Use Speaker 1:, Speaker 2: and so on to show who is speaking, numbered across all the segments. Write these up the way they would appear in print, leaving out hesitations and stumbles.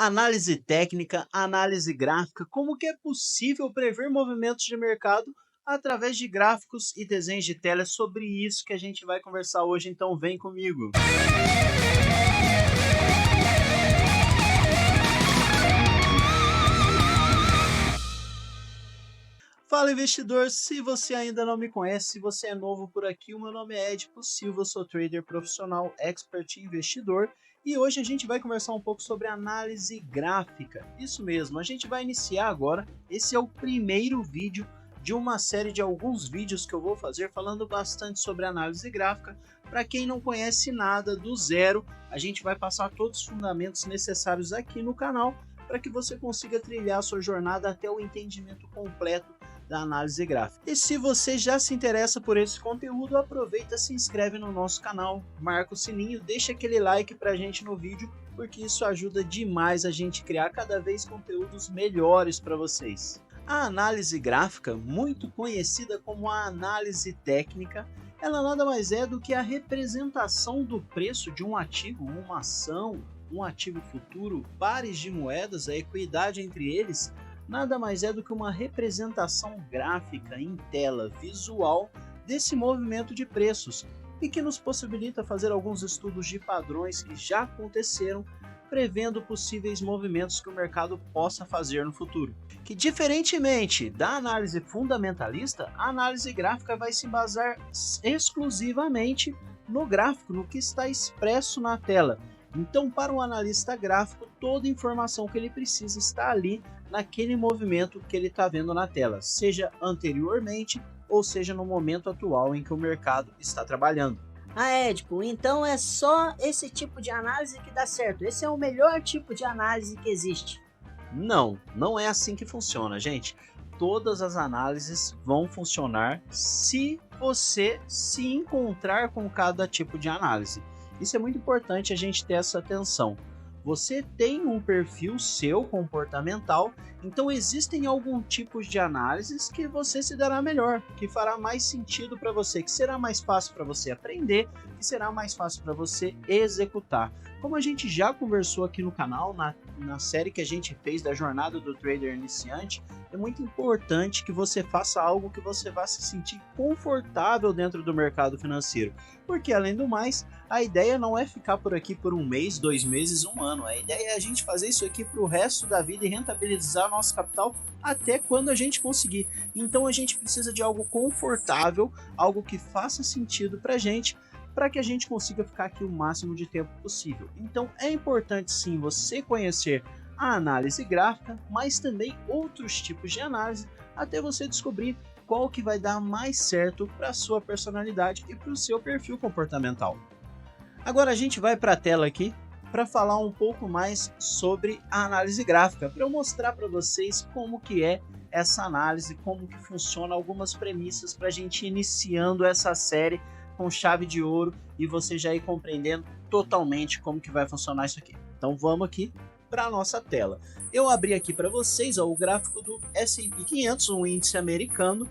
Speaker 1: Análise técnica, análise gráfica, como que é possível prever movimentos de mercado através de gráficos e desenhos de tela? É sobre isso que a gente vai conversar hoje, então vem comigo. Fala investidor, se você ainda não me conhece, se você é novo por aqui, o meu nome é Edipo Silva, sou trader profissional, expert em investidor e hoje a gente vai conversar um pouco sobre análise gráfica. Isso mesmo, a gente vai iniciar agora, esse é o primeiro vídeo de uma série de alguns vídeos que eu vou fazer falando bastante sobre análise gráfica. Para quem não conhece nada do zero, a gente vai passar todos os fundamentos necessários aqui no canal para que você consiga trilhar a sua jornada até o entendimento completo da análise gráfica. E se você já se interessa por esse conteúdo, aproveita, se inscreve no nosso canal, marca o sininho, deixa aquele like pra gente no vídeo, porque isso ajuda demais a gente criar cada vez conteúdos melhores para vocês. A análise gráfica, muito conhecida como a análise técnica, ela nada mais é do que a representação do preço de um ativo, uma ação, um ativo futuro, pares de moedas, a equidade entre eles, nada mais é do que uma representação gráfica em tela visual desse movimento de preços e que nos possibilita fazer alguns estudos de padrões que já aconteceram, prevendo possíveis movimentos que o mercado possa fazer no futuro. Que diferentemente da análise fundamentalista, a análise gráfica vai se embasar exclusivamente no gráfico, no que está expresso na tela. Então, para um analista gráfico, toda informação que ele precisa está ali naquele movimento que ele está vendo na tela, seja anteriormente ou seja no momento atual em que o mercado está trabalhando.
Speaker 2: Edipo, então é só esse tipo de análise que dá certo? Esse é o melhor tipo de análise que existe?
Speaker 1: Não, não é assim que funciona, gente. Todas as análises vão funcionar se você se encontrar com cada tipo de análise. Isso é muito importante a gente ter essa atenção. Você tem um perfil seu comportamental, então existem alguns tipos de análises que você se dará melhor, que fará mais sentido para você, que será mais fácil para você aprender, que será mais fácil para você executar. Como a gente já conversou aqui no canal, na série que a gente fez da jornada do trader iniciante, é muito importante que você faça algo que você vá se sentir confortável dentro do mercado financeiro, porque além do mais, a ideia não é ficar por aqui por um mês, 2 meses, um ano. A ideia é a gente fazer isso aqui para o resto da vida e rentabilizar nosso capital até quando a gente conseguir. Então a gente precisa de algo confortável, algo que faça sentido para que a gente consiga ficar aqui o máximo de tempo possível. Então é importante sim você conhecer a análise gráfica, mas também outros tipos de análise, até você descobrir qual que vai dar mais certo para a sua personalidade e para o seu perfil comportamental. Agora a gente vai para a tela aqui para falar um pouco mais sobre a análise gráfica, para eu mostrar para vocês como que é essa análise, como que funciona, algumas premissas para a gente ir iniciando essa série com chave de ouro e você já ir compreendendo totalmente como que vai funcionar isso aqui. Então vamos aqui para a nossa tela. Eu abri aqui para vocês o gráfico do S&P 500, um índice americano,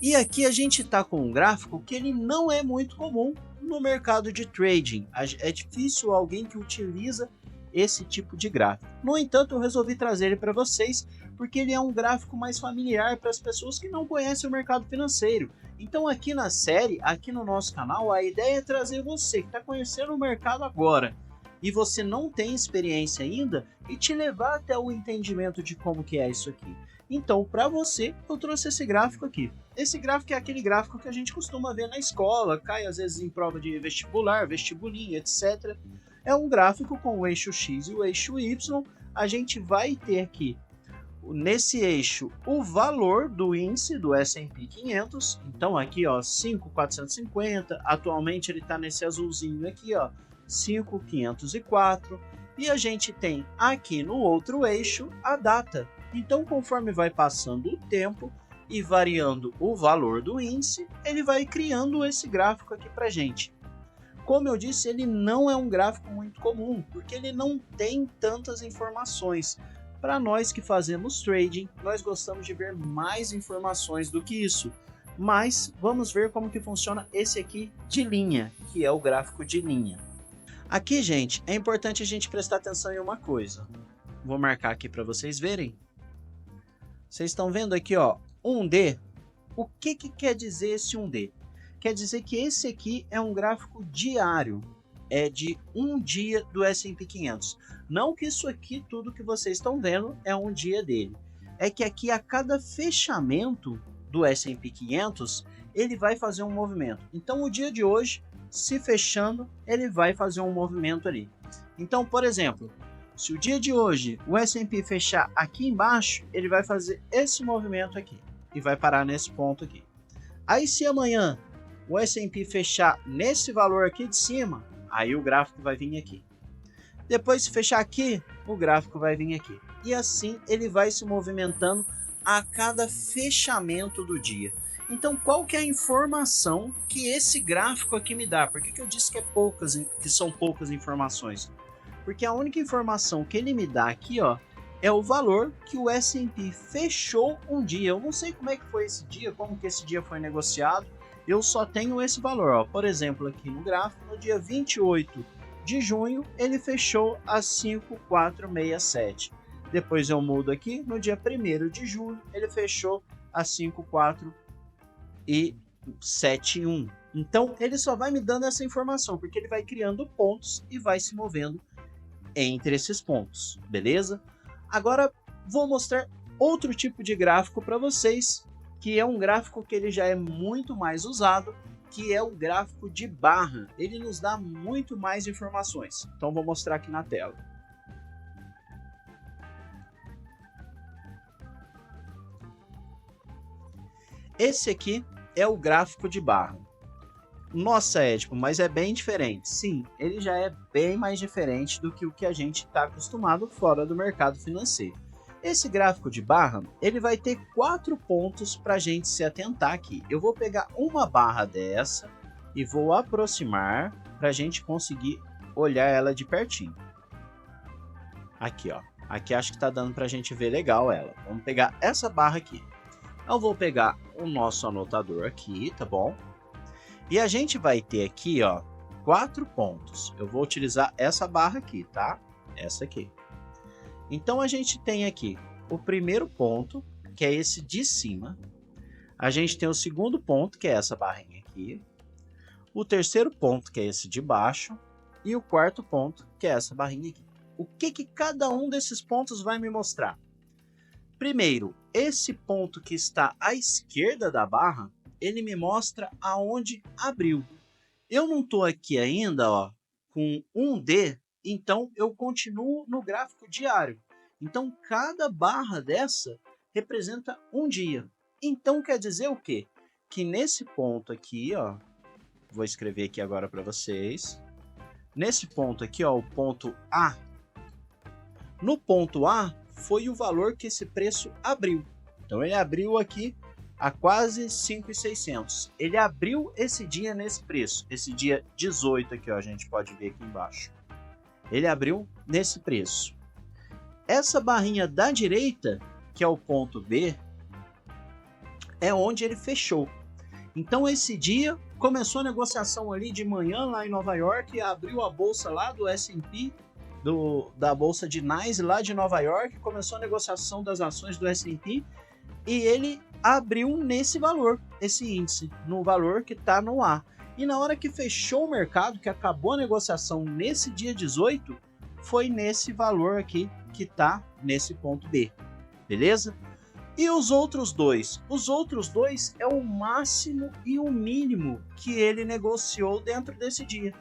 Speaker 1: e aqui a gente está com um gráfico que ele não é muito comum no mercado de trading. É difícil alguém que utiliza esse tipo de gráfico. No entanto, eu resolvi trazer ele para vocês porque ele é um gráfico mais familiar para as pessoas que não conhecem o mercado financeiro. Então aqui na série, aqui no nosso canal, a ideia é trazer você que está conhecendo o mercado agora e você não tem experiência ainda e te levar até o entendimento de como que é isso aqui. Então, para você, eu trouxe esse gráfico aqui. Esse gráfico é aquele gráfico que a gente costuma ver na escola, cai às vezes em prova de vestibular, vestibulinha, etc. É um gráfico com o eixo X e o eixo Y. A gente vai ter aqui, nesse eixo, o valor do índice do S&P 500. Então aqui, ó, 5.450. Atualmente ele está nesse azulzinho aqui, ó, 5.504. E a gente tem aqui no outro eixo a data. Então, conforme vai passando o tempo e variando o valor do índice, ele vai criando esse gráfico aqui para gente. Como eu disse, ele não é um gráfico muito comum, porque ele não tem tantas informações. Para nós que fazemos trading, nós gostamos de ver mais informações do que isso. Mas vamos ver como que funciona esse aqui de linha, que é o gráfico de linha. Aqui, gente, é importante a gente prestar atenção em uma coisa. Vou marcar aqui para vocês verem. Vocês estão vendo aqui, ó, 1D. O que quer dizer esse 1D? Quer dizer que esse aqui é um gráfico diário. É de um dia do S&P 500. Não que isso aqui, tudo que vocês estão vendo, é um dia dele. É que aqui a cada fechamento do S&P 500, ele vai fazer um movimento. Então o dia de hoje, se fechando, ele vai fazer um movimento ali. Então, por exemplo, se o dia de hoje o S&P fechar aqui embaixo, ele vai fazer esse movimento aqui e vai parar nesse ponto aqui. Aí se amanhã o S&P fechar nesse valor aqui de cima, aí o gráfico vai vir aqui. Depois se fechar aqui, o gráfico vai vir aqui. E assim ele vai se movimentando a cada fechamento do dia. Então qual que é a informação que esse gráfico aqui me dá? Por que eu disse que são poucas informações? Porque a única informação que ele me dá aqui, ó, é o valor que o S&P fechou um dia. Eu não sei como é que foi esse dia, como que esse dia foi negociado. Eu só tenho esse valor, ó. Por exemplo, aqui no gráfico, no dia 28 de junho, ele fechou a 5,467. Depois eu mudo aqui, no dia 1º de julho, ele fechou a 5,471. Então, ele só vai me dando essa informação, porque ele vai criando pontos e vai se movendo entre esses pontos, beleza? Agora, vou mostrar outro tipo de gráfico para vocês, que é um gráfico que ele já é muito mais usado, que é o gráfico de barra. Ele nos dá muito mais informações. Então vou mostrar aqui na tela. Esse aqui é o gráfico de barra. Nossa, Edipo, mas é bem diferente. Sim, ele já é bem mais diferente do que o que a gente está acostumado fora do mercado financeiro. Esse gráfico de barra, ele vai ter 4 pontos para a gente se atentar aqui. Eu vou pegar uma barra dessa e vou aproximar para a gente conseguir olhar ela de pertinho. Aqui, ó. Aqui acho que está dando para a gente ver legal ela. Vamos pegar essa barra aqui. Eu vou pegar o nosso anotador aqui, tá bom? E a gente vai ter aqui, ó, 4 pontos. Eu vou utilizar essa barra aqui, tá? Essa aqui. Então a gente tem aqui o primeiro ponto, que é esse de cima. A gente tem o segundo ponto, que é essa barrinha aqui. O terceiro ponto, que é esse de baixo. E o quarto ponto, que é essa barrinha aqui. O que cada um desses pontos vai me mostrar? Primeiro, esse ponto que está à esquerda da barra, ele me mostra aonde abriu. Eu não estou aqui ainda, ó, com 1D, então eu continuo no gráfico diário. Então cada barra dessa representa um dia. Então quer dizer o quê? Que nesse ponto aqui, ó, vou escrever aqui agora para vocês. Nesse ponto aqui, ó, o ponto A. No ponto A foi o valor que esse preço abriu. Então ele abriu aqui a quase 5.600. Ele abriu esse dia nesse preço. Esse dia 18 aqui, ó, a gente pode ver aqui embaixo. Ele abriu nesse preço. Essa barrinha da direita, que é o ponto B, é onde ele fechou. Então esse dia começou a negociação ali de manhã lá em Nova York, abriu a bolsa lá do S&P, da bolsa de Nasdaq lá de Nova York, começou a negociação das ações do S&P e ele abriu nesse valor, esse índice, no valor que está no A. E na hora que fechou o mercado, que acabou a negociação nesse dia 18, foi nesse valor aqui que está nesse ponto B, beleza? E os outros dois? Os outros dois é o máximo e o mínimo que ele negociou dentro desse dia.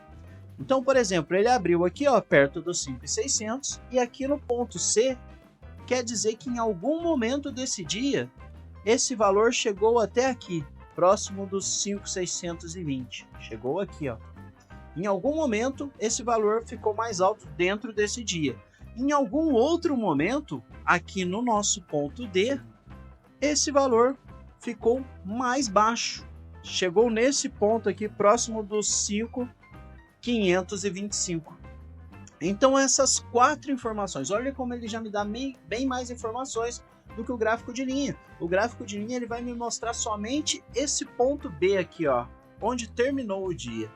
Speaker 1: Então, por exemplo, ele abriu aqui, ó, perto dos 5.600 e aqui no ponto C, quer dizer que em algum momento desse dia, esse valor chegou até aqui, próximo dos 5.620. Chegou aqui, ó. Em algum momento, esse valor ficou mais alto dentro desse dia. Em algum outro momento, aqui no nosso ponto D, esse valor ficou mais baixo. Chegou nesse ponto aqui, próximo dos 5.525. Então essas 4 informações, olha como ele já me dá bem mais informações do que o gráfico de linha. O gráfico de linha ele vai me mostrar somente esse ponto B aqui, ó, onde terminou o dia.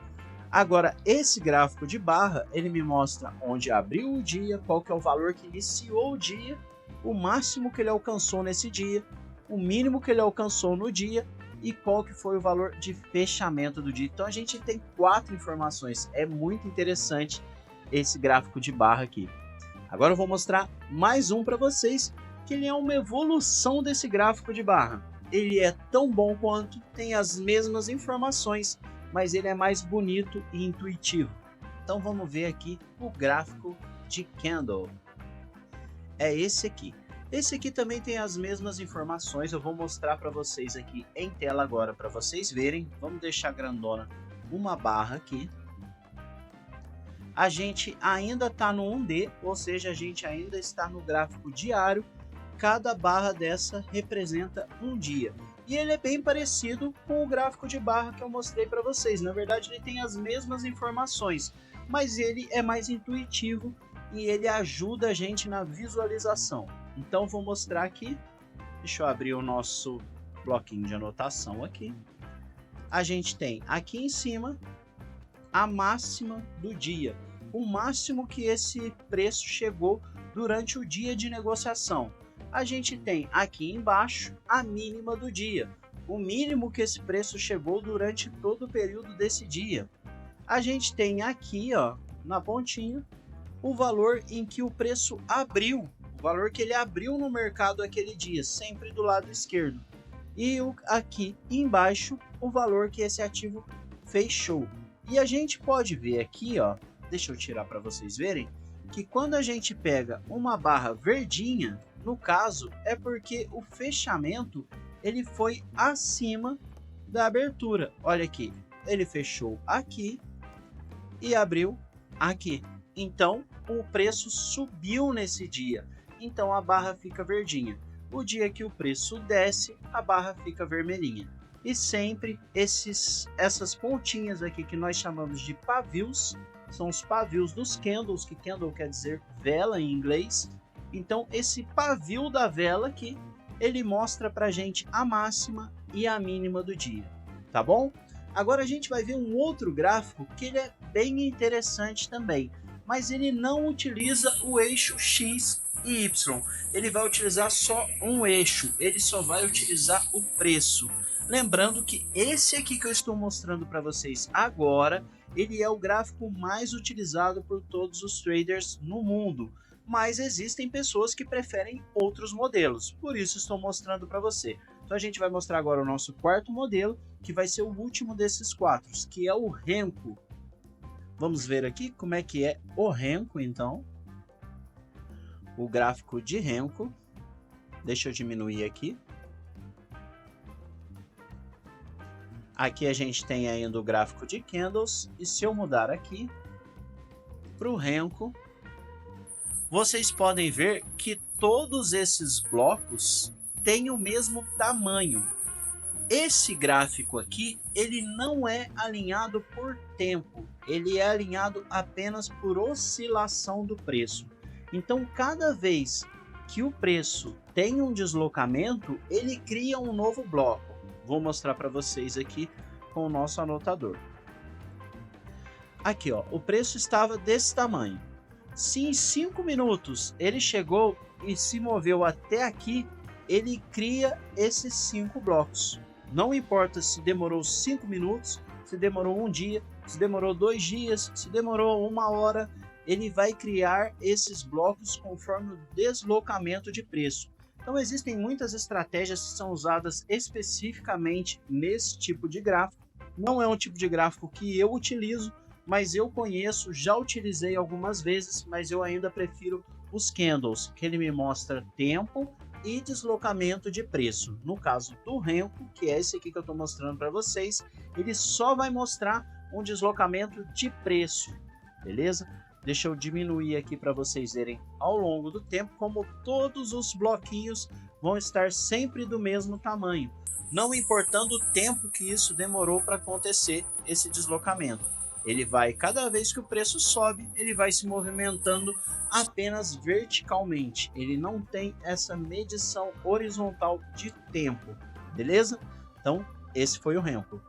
Speaker 1: Agora, esse gráfico de barra, ele me mostra onde abriu o dia, qual que é o valor que iniciou o dia, o máximo que ele alcançou nesse dia, o mínimo que ele alcançou no dia e qual que foi o valor de fechamento do dia. Então a gente tem 4 informações. É muito interessante esse gráfico de barra aqui. Agora eu vou mostrar mais um para vocês, que ele é uma evolução desse gráfico de barra. Ele é tão bom quanto, tem as mesmas informações, mas ele é mais bonito e intuitivo. Então vamos ver aqui o gráfico de candle. É esse aqui. Esse aqui também tem as mesmas informações. Eu vou mostrar para vocês aqui em tela agora para vocês verem. Vamos deixar grandona uma barra aqui. A gente ainda está no 1D, ou seja, a gente ainda está no gráfico diário. Cada barra dessa representa um dia. E ele é bem parecido com o gráfico de barra que eu mostrei para vocês. Na verdade, ele tem as mesmas informações, mas ele é mais intuitivo e ele ajuda a gente na visualização. Então, vou mostrar aqui. Deixa eu abrir o nosso bloquinho de anotação aqui. A gente tem aqui em cima a máxima do dia. O máximo que esse preço chegou durante o dia de negociação. A gente tem aqui embaixo a mínima do dia, o mínimo que esse preço chegou durante todo o período desse dia. A gente tem aqui, ó, na pontinha, o valor em que o preço abriu, o valor que ele abriu no mercado aquele dia, sempre do lado esquerdo. E aqui embaixo, o valor que esse ativo fechou. E a gente pode ver aqui, ó, deixa eu tirar para vocês verem, que quando a gente pega uma barra verdinha, no caso, é porque o fechamento ele foi acima da abertura. Olha aqui, ele fechou aqui e abriu aqui. Então, o preço subiu nesse dia. Então, a barra fica verdinha. O dia que o preço desce, a barra fica vermelhinha. E sempre essas pontinhas aqui que nós chamamos de pavios, são os pavios dos candles, que candle quer dizer vela em inglês. Então, esse pavio da vela aqui, ele mostra pra gente a máxima e a mínima do dia, tá bom? Agora a gente vai ver um outro gráfico que ele é bem interessante também, mas ele não utiliza o eixo X e Y. Ele vai utilizar só um eixo, ele só vai utilizar o preço. Lembrando que esse aqui que eu estou mostrando para vocês agora, ele é o gráfico mais utilizado por todos os traders no mundo. Mas existem pessoas que preferem outros modelos, por isso estou mostrando para você. Então a gente vai mostrar agora o nosso quarto modelo, que vai ser o último desses 4, que é o Renko. Vamos ver aqui como é que é o Renko, então. O gráfico de Renko. Deixa eu diminuir aqui. Aqui a gente tem ainda o gráfico de candles, e se eu mudar aqui para o Renko, vocês podem ver que todos esses blocos têm o mesmo tamanho. Esse gráfico aqui, ele não é alinhado por tempo, ele é alinhado apenas por oscilação do preço. Então, cada vez que o preço tem um deslocamento, ele cria um novo bloco. Vou mostrar para vocês aqui com o nosso anotador. Aqui, ó, o preço estava desse tamanho. Se em 5 minutos ele chegou e se moveu até aqui, ele cria esses 5 blocos. Não importa se demorou 5 minutos, se demorou um dia, se demorou 2 dias, se demorou 1 hora, ele vai criar esses blocos conforme o deslocamento de preço. Então existem muitas estratégias que são usadas especificamente nesse tipo de gráfico. Não é um tipo de gráfico que eu utilizo, mas eu conheço, já utilizei algumas vezes, mas eu ainda prefiro os candles, que ele me mostra tempo e deslocamento de preço. No caso do Renko, que é esse aqui que eu estou mostrando para vocês, ele só vai mostrar um deslocamento de preço, beleza? Deixa eu diminuir aqui para vocês verem ao longo do tempo como todos os bloquinhos vão estar sempre do mesmo tamanho, não importando o tempo que isso demorou para acontecer esse deslocamento. Ele vai, cada vez que o preço sobe, ele vai se movimentando apenas verticalmente. Ele não tem essa medição horizontal de tempo, beleza? Então, esse foi o Renko.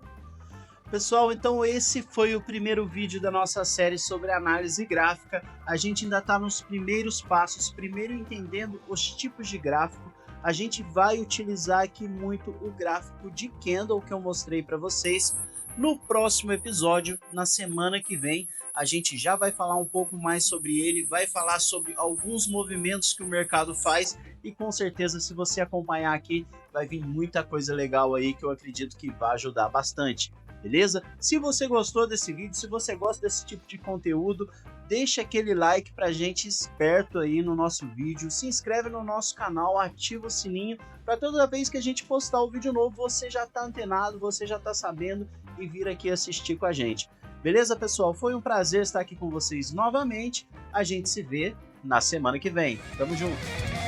Speaker 1: Pessoal, então esse foi o primeiro vídeo da nossa série sobre análise gráfica. A gente ainda está nos primeiros passos, primeiro entendendo os tipos de gráfico. A gente vai utilizar aqui muito o gráfico de candle que eu mostrei para vocês. No próximo episódio, na semana que vem, a gente já vai falar um pouco mais sobre ele, vai falar sobre alguns movimentos que o mercado faz e com certeza, se você acompanhar aqui, vai vir muita coisa legal aí que eu acredito que vai ajudar bastante. Beleza? Se você gostou desse vídeo, se você gosta desse tipo de conteúdo, deixa aquele like pra gente esperto aí no nosso vídeo, se inscreve no nosso canal, ativa o sininho, para toda vez que a gente postar o vídeo novo, você já tá antenado, você já tá sabendo e vir aqui assistir com a gente. Beleza, pessoal? Foi um prazer estar aqui com vocês novamente, a gente se vê na semana que vem. Tamo junto!